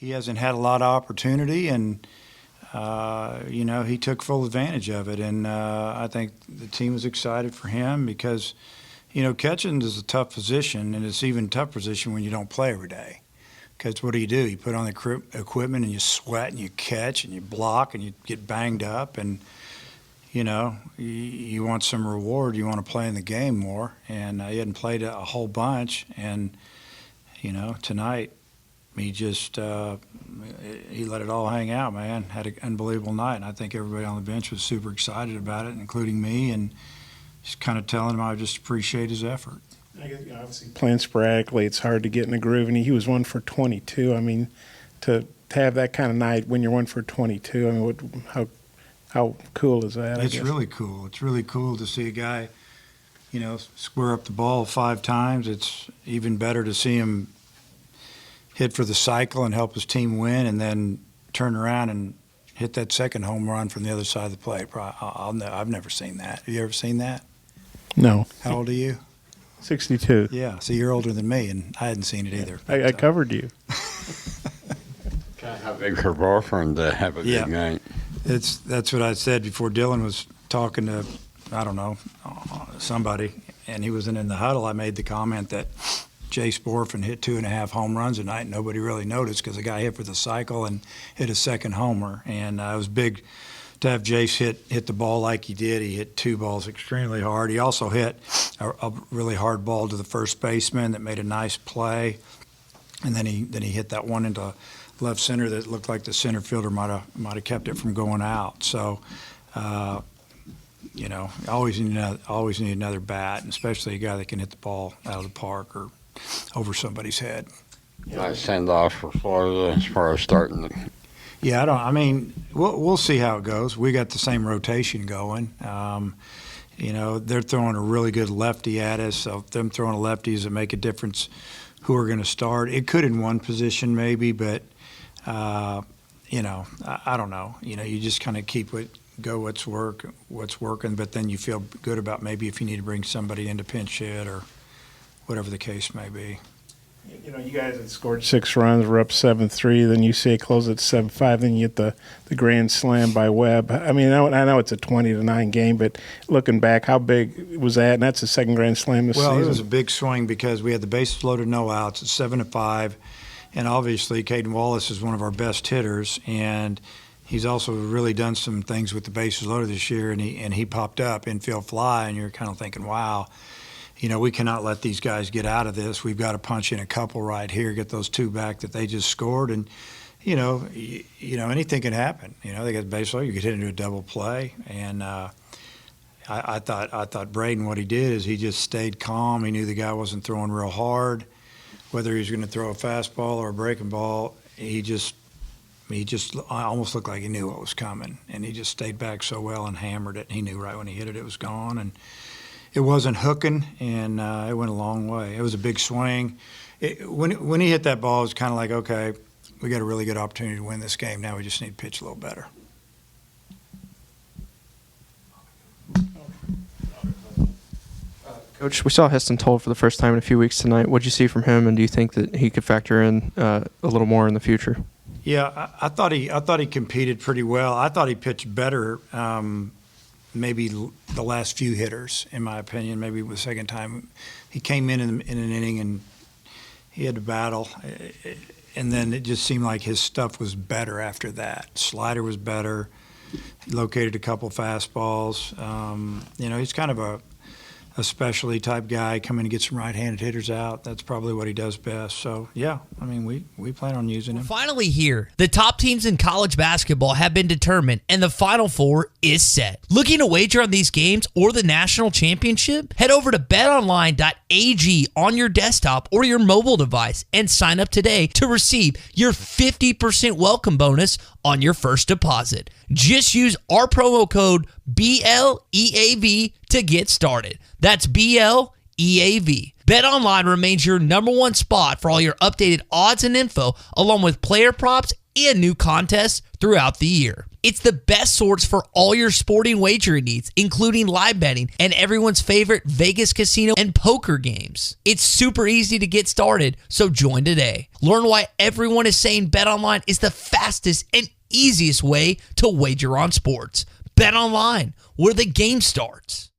he hasn't had a lot of opportunity, and he took full advantage of it. And I think the team was excited for him because, catching is a tough position, and it's even a tough position when you don't play every day. Because what do? You put on the equipment and you sweat and you catch and you block and you get banged up, and you want some reward. You want to play in the game more, and he hadn't played a whole bunch. And tonight he just he let it all hang out, man. Had an unbelievable night, and I think everybody on the bench was super excited about it, including me, and just kind of telling him I just appreciate his effort. I guess, obviously playing sporadically, it's hard to get in a groove, and he was 1 for 22. I mean, to have that kind of night when you're 1 for 22, I mean, how cool is that? It's really cool. It's really cool to see a guy, square up the ball 5 times. It's even better to see him hit for the cycle and help his team win, and then turn around and hit that second home run from the other side of the plate. I've never seen that. Have you ever seen that? No. How old are you? 62. Yeah, so you're older than me, and I hadn't seen it either. I covered you. How big's her boyfriend to have a big night? That's what I said before. Dylan was talking to, I don't know, somebody, and he wasn't in the huddle. I made the comment that Jace Borfin hit 2.5 home runs tonight, and nobody really noticed because the guy hit for the cycle and hit a second homer. And it was big to have Jace hit the ball like he did. He hit 2 balls extremely hard. He also hit a really hard ball to the first baseman that made a nice play, and then he hit that one into left center that looked like the center fielder might have kept it from going out. So, always need another bat, and especially a guy that can hit the ball out of the park or over somebody's head. Nice send off for Florida as far as starting the. Yeah, we'll see how it goes. We got the same rotation going. They're throwing a really good lefty at us. So them throwing lefties that make a difference. Who are going to start? It could in one position maybe, but I don't know. You just kind of go what's working, but then you feel good about maybe if you need to bring somebody in to pinch hit or whatever the case may be. You guys had scored 6 runs, we're up 7-3, then UCA closed at 7-5, then you get the grand slam by Webb. I mean, I know it's a 20-9 game, but looking back, how big was that? And that's the second grand slam this season. Well, it was a big swing because we had the bases loaded, no outs. It's 7-5, and obviously Caden Wallace is one of our best hitters, and he's also really done some things with the bases loaded this year, and he popped up infield fly, and you're kind of thinking, wow. We cannot let these guys get out of this. We've got to punch in a couple right here, get those 2 back that they just scored, and anything can happen. They got baseball. You could hit into a double play, and I thought Braden, what he did is he just stayed calm. He knew the guy wasn't throwing real hard, whether he was going to throw a fastball or a breaking ball. He just almost looked like he knew what was coming, and he just stayed back so well and hammered it. He knew right when he hit it, it was gone, and it wasn't hooking, and it went a long way. It was a big swing. When he hit that ball, it was kind of like, okay, we got a really good opportunity to win this game. Now we just need to pitch a little better. Coach, we saw Heston Toll for the first time in a few weeks tonight. What did you see from him, and do you think that he could factor in a little more in the future? Yeah, I thought he competed pretty well. I thought he pitched better. Maybe the last few hitters, in my opinion. Maybe the second time he came in an inning and he had to battle, and then it just seemed like his stuff was better after that. Slider was better. He located a couple fastballs. He's kind of a specialty type guy, come in and get some right-handed hitters out. That's probably what he does best. So, yeah, we plan on using him. We're finally here. The top teams in college basketball have been determined, and the Final Four is set. Looking to wager on these games or the national championship? Head over to betonline.ag on your desktop or your mobile device and sign up today to receive your 50% welcome bonus on your first deposit. Just use our promo code BLEAV to get started. That's BLEAV. BetOnline remains your #1 spot for all your updated odds and info, along with player props and new contests throughout the year. It's the best source for all your sporting wagering needs, including live betting and everyone's favorite Vegas casino and poker games. It's super easy to get started, so join today. Learn why everyone is saying BetOnline is the fastest and easiest way to wager on sports. BetOnline, where the game starts.